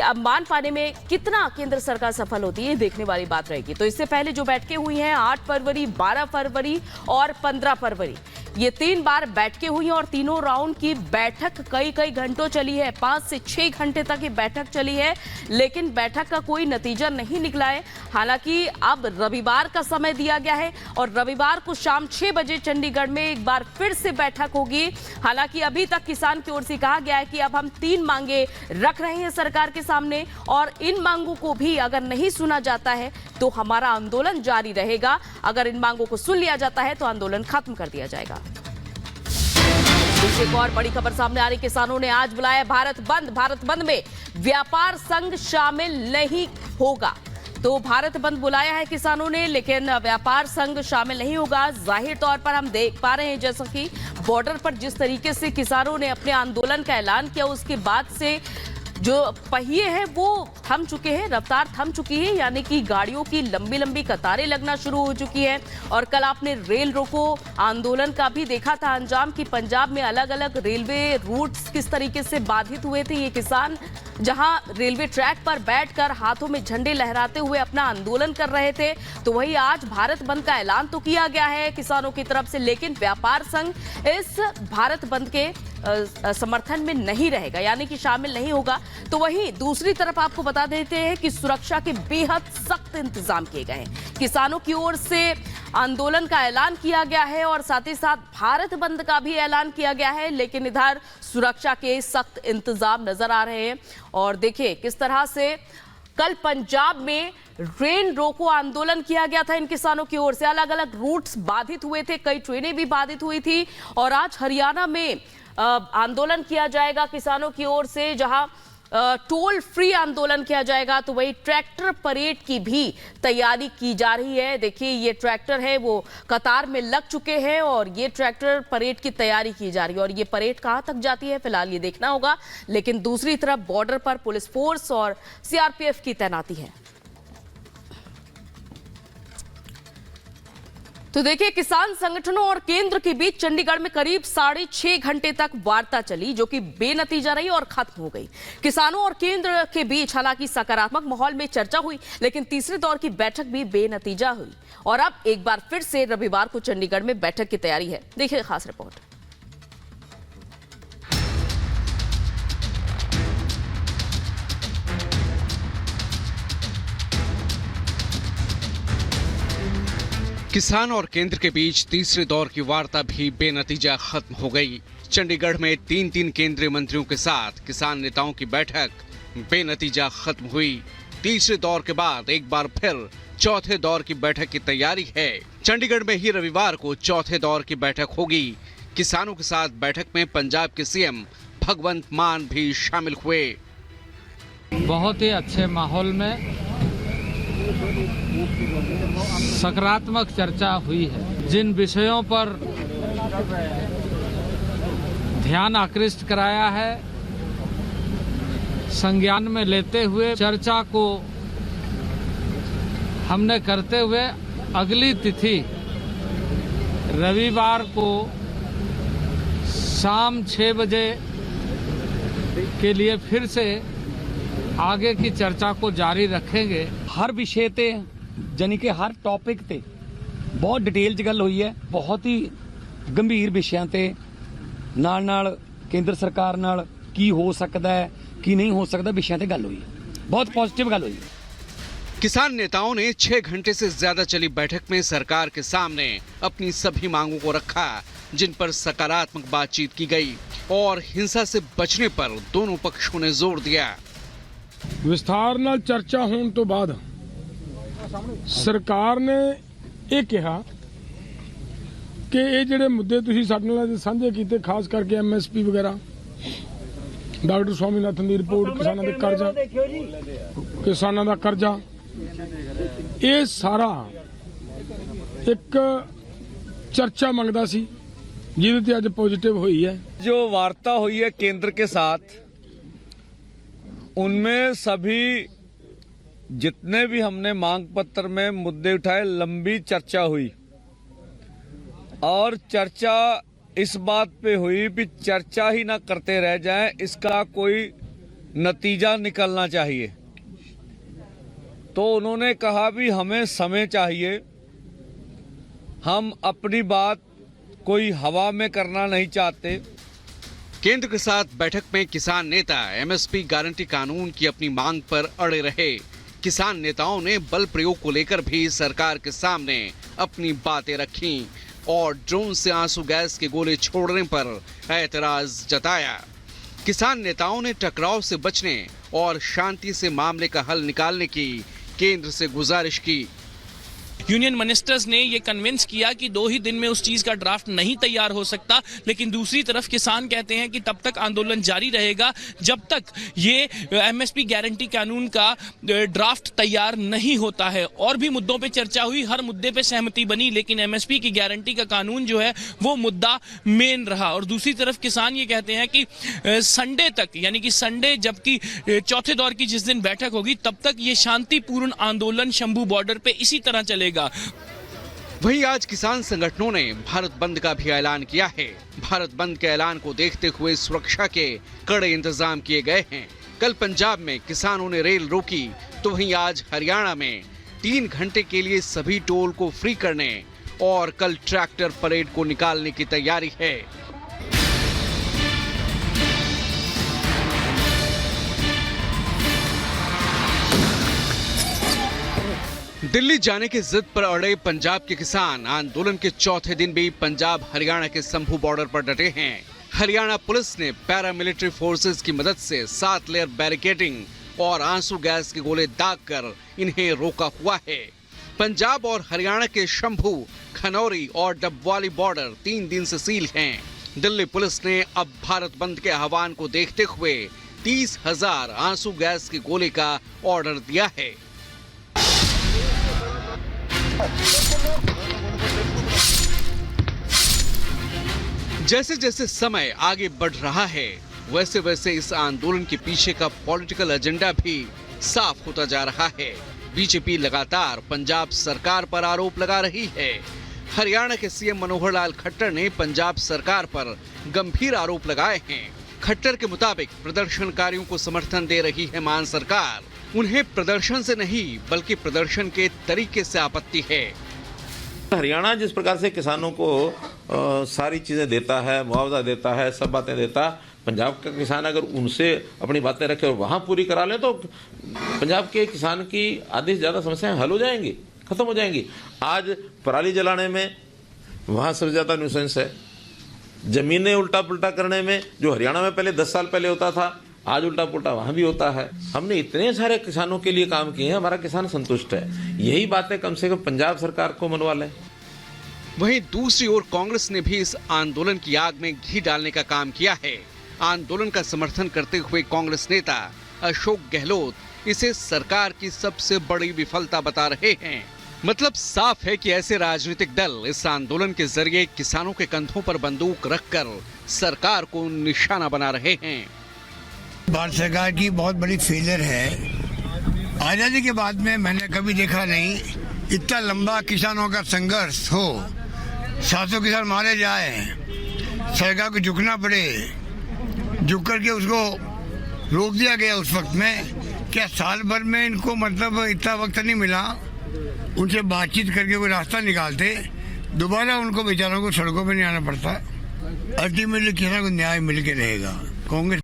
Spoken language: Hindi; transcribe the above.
अब मान पाने में कितना केंद्र सरकार सफल होती है, देखने वाली बात रहेगी। तो इससे पहले जो बैठकें हुई हैं 8 फरवरी, 12 फरवरी और 15 फरवरी, ये 3 बार बैठकें हुई हैं और तीनों राउंड की बैठक कई घंटों चली है। 5 से 6 घंटे तक ये बैठक चली है, लेकिन बैठक का कोई नतीजा नहीं निकला है। हालांकि अब रविवार का समय दिया गया है और रविवार को शाम 6 बजे चंडीगढ़ में एक बार फिर से बैठक होगी। हालांकि अभी तक किसान की ओर से कहा गया है कि अब हम 3 मांगे रख रहे हैं सरकार के सामने और इन मांगों को भी अगर नहीं सुना जाता है तो हमारा आंदोलन जारी रहेगा। अगर इन मांगों को सुन लिया जाता है तो आंदोलन खत्म कर दिया जाएगा। एक और बड़ी खबर सामने आ रही, किसानों ने आज बुलाया भारत बंद। भारत बंद में व्यापार संघ शामिल नहीं होगा। तो भारत बंद बुलाया है किसानों ने, लेकिन व्यापार संघ शामिल नहीं होगा। जाहिर तौर पर हम देख पा रहे हैं जैसा कि बॉर्डर पर जिस तरीके से किसानों ने अपने आंदोलन का ऐलान किया, उसके बाद से जो पहिए हैं वो थम चुके हैं, रफ्तार थम चुकी है, यानी कि गाड़ियों की लंबी लंबी कतारें लगना शुरू हो चुकी है। और कल आपने रेल रोको आंदोलन का भी देखा था अंजाम, कि पंजाब में अलग अलग रेलवे रूट्स किस तरीके से बाधित हुए थे। ये किसान जहां रेलवे ट्रैक पर बैठकर हाथों में झंडे लहराते हुए अपना आंदोलन कर रहे थे, तो वही आज भारत बंद का ऐलान तो किया गया है किसानों की तरफ से, लेकिन व्यापार संघ इस भारत बंद के समर्थन में नहीं रहेगा, यानी कि शामिल नहीं होगा। तो वहीं दूसरी तरफ आपको बता देते हैं कि सुरक्षा के बेहद सख्त इंतजाम किए गए हैं। किसानों की ओर से आंदोलन का ऐलान किया गया है और साथ ही साथ भारत बंद का भी ऐलान किया गया है, लेकिन इधर सुरक्षा के सख्त इंतजाम नजर आ रहे हैं। और देखिए किस तरह से कल पंजाब में ट्रेन रोको आंदोलन किया गया था इन किसानों की ओर से, अलग अलग रूट्स बाधित हुए थे, कई ट्रेनें भी बाधित हुई थी। और आज हरियाणा में आंदोलन किया जाएगा किसानों की ओर से, जहां टोल फ्री आंदोलन किया जाएगा। तो वही ट्रैक्टर परेड की भी तैयारी की जा रही है। देखिए ये ट्रैक्टर है वो कतार में लग चुके हैं और ये ट्रैक्टर परेड की तैयारी की जा रही है। और ये परेड कहां तक जाती है फिलहाल ये देखना होगा, लेकिन दूसरी तरफ बॉर्डर पर पुलिस फोर्स और सीआरपीएफ की तैनाती है। तो देखिए किसान संगठनों और केंद्र के बीच चंडीगढ़ में करीब 6.5 घंटे तक वार्ता चली, जो कि बेनतीजा रही और खत्म हो गई। किसानों और केंद्र के बीच हालांकि सकारात्मक माहौल में चर्चा हुई, लेकिन तीसरे दौर की बैठक भी बेनतीजा हुई। और अब एक बार फिर से रविवार को चंडीगढ़ में बैठक की तैयारी है। देखिए खास रिपोर्ट। किसान और केंद्र के बीच तीसरे दौर की वार्ता भी बेनतीजा खत्म हो गई। चंडीगढ़ में 3 केंद्रीय मंत्रियों के साथ किसान नेताओं की बैठक बेनतीजा खत्म हुई। तीसरे दौर के बाद एक बार फिर चौथे दौर की बैठक की तैयारी है। चंडीगढ़ में ही रविवार को चौथे दौर की बैठक होगी। किसानों के साथ बैठक में पंजाब के सीएम भगवंत मान भी शामिल हुए। बहुत ही अच्छे माहौल में सकारात्मक चर्चा हुई है। जिन विषयों पर ध्यान आकृष्ट कराया है, संज्ञान में लेते हुए चर्चा को हमने करते हुए अगली तिथि रविवार को शाम 6 बजे के लिए फिर से आगे की चर्चा को जारी रखेंगे। हर विषय ते जानी कि हर टॉपिक ते बहुत डिटेल च गल हुई है। बहुत ही गंभीर विषयों ते नाल केंद्र सरकार नाल की हो सकता है की नहीं हो सकता विषयों ते गल हुई है। बहुत पॉजिटिव गल हुई। किसान नेताओं ने 6 घंटे से ज्यादा चली बैठक में सरकार के सामने अपनी सभी मांगों को रखा, जिन पर सकारात्मक बातचीत की गई और हिंसा से बचने पर दोनों पक्षों ने जोर दिया। विस्तार नाल चर्चा होने तो बाद सरकार ने यह कहा कि ये जिहड़े मुद्दे तुसीं साडे नाल साझे कीते, खास करके MSP वगैरह, डॉक्टर स्वामीनाथन की रिपोर्ट, किसानों का कर्जा, ये सारा एक चर्चा मंगदा सी, जिहदे ते अज पॉजिटिव हुई है। जो वार्ता हुई है केंद्र के साथ, उनमें सभी जितने भी हमने मांग पत्र में मुद्दे उठाए, लंबी चर्चा हुई और चर्चा इस बात पे हुई कि चर्चा ही ना करते रह जाएं, इसका कोई नतीजा निकलना चाहिए। तो उन्होंने कहा भी हमें समय चाहिए, हम अपनी बात कोई हवा में करना नहीं चाहते। केंद्र के साथ बैठक में किसान नेता एमएसपी गारंटी कानून की अपनी मांग पर अड़े रहे। किसान नेताओं ने बल प्रयोग को लेकर भी सरकार के सामने अपनी बातें रखी और ड्रोन से आंसू गैस के गोले छोड़ने पर ऐतराज जताया। किसान नेताओं ने टकराव से बचने और शांति से मामले का हल निकालने की केंद्र से गुजारिश की। यूनियन मिनिस्टर्स ने ये कन्विंस किया कि 2 ही दिन में उस चीज का ड्राफ्ट नहीं तैयार हो सकता, लेकिन दूसरी तरफ किसान कहते हैं कि तब तक आंदोलन जारी रहेगा जब तक ये एमएसपी गारंटी कानून का ड्राफ्ट तैयार नहीं होता है। और भी मुद्दों पे चर्चा हुई, हर मुद्दे पे सहमति बनी, लेकिन एमएसपी की गारंटी का कानून जो है वो मुद्दा मेन रहा। और दूसरी तरफ किसान ये कहते हैं कि संडे तक, यानी कि संडे जबकि चौथे दौर की जिस दिन बैठक होगी, तब तक ये शांतिपूर्ण आंदोलन शंभू बॉर्डर पे इसी तरह चलेगा। वहीं आज किसान संगठनों ने भारत बंद का भी ऐलान किया है। भारत बंद के ऐलान को देखते हुए सुरक्षा के कड़े इंतजाम किए गए हैं। कल पंजाब में किसानों ने रेल रोकी, तो वहीं आज हरियाणा में 3 घंटे के लिए सभी टोल को फ्री करने और कल ट्रैक्टर परेड को निकालने की तैयारी है। दिल्ली जाने की जिद पर अड़े पंजाब के किसान आंदोलन के चौथे दिन भी पंजाब हरियाणा के शंभू बॉर्डर पर डटे हैं। हरियाणा पुलिस ने पैरामिलिट्री फोर्सेस की मदद से 7 लेयर बैरिकेडिंग और आंसू गैस के गोले दागकर इन्हें रोका हुआ है। पंजाब और हरियाणा के शंभू, खनौरी और डबवाली बॉर्डर 3 दिन से सील हैं। दिल्ली पुलिस ने अब भारत बंद के आह्वान को देखते हुए 30,000 आंसू गैस के गोले का ऑर्डर दिया है। जैसे जैसे समय आगे बढ़ रहा है, वैसे वैसे इस आंदोलन के पीछे का पॉलिटिकल एजेंडा भी साफ होता जा रहा है। बीजेपी लगातार पंजाब सरकार पर आरोप लगा रही है। हरियाणा के सीएम मनोहर लाल खट्टर ने पंजाब सरकार पर गंभीर आरोप लगाए हैं। खट्टर के मुताबिक प्रदर्शनकारियों को समर्थन दे रही है मान सरकार। उन्हें प्रदर्शन से नहीं बल्कि प्रदर्शन के तरीके से आपत्ति है। हरियाणा जिस प्रकार से किसानों को सारी चीजें देता है, मुआवजा देता है, सब बातें देता, पंजाब का किसान अगर उनसे अपनी बातें रखे और वहां पूरी करा ले तो पंजाब के किसान की आधी से ज्यादा समस्याएं हल हो जाएंगी, खत्म हो जाएंगी। आज पराली जलाने में वहां सबसे ज्यादा न्यूसेंस है। जमीनें उल्टा पुल्टा करने में जो हरियाणा में पहले 10 साल पहले होता था, आज उल्टा पुल्टा वहां भी होता है। हमने इतने सारे किसानों के लिए काम किए हैं, हमारा किसान संतुष्ट है। यही बातें कम से कम पंजाब सरकार को मनवा लें। वहीं दूसरी ओर कांग्रेस ने भी इस आंदोलन की आग में घी डालने का काम किया है। आंदोलन का समर्थन करते हुए कांग्रेस नेता अशोक गहलोत इसे सरकार की सबसे बड़ी विफलता बता रहे हैं। मतलब साफ है कि ऐसे राजनीतिक दल इस आंदोलन के जरिए किसानों के कंधों पर बंदूक रखकर सरकार को निशाना बना रहे हैं। भारत सरकार की बहुत बड़ी फेलियर है। आजादी के बाद में मैंने कभी देखा नहीं इतना लंबा किसानों का संघर्ष हो, 700 किसान मारे जाए, सरकार को झुकना पड़े, झुक करके उसको रोक दिया गया उस वक्त में। क्या साल भर में इनको मतलब इतना वक्त नहीं मिला उनसे बातचीत करके कोई रास्ता निकालते, दोबारा उनको बेचारों को सड़कों पर नहीं आना पड़ता। अल्टीमेटली किसानों को न्याय मिल के रहेगा। कांग्रेस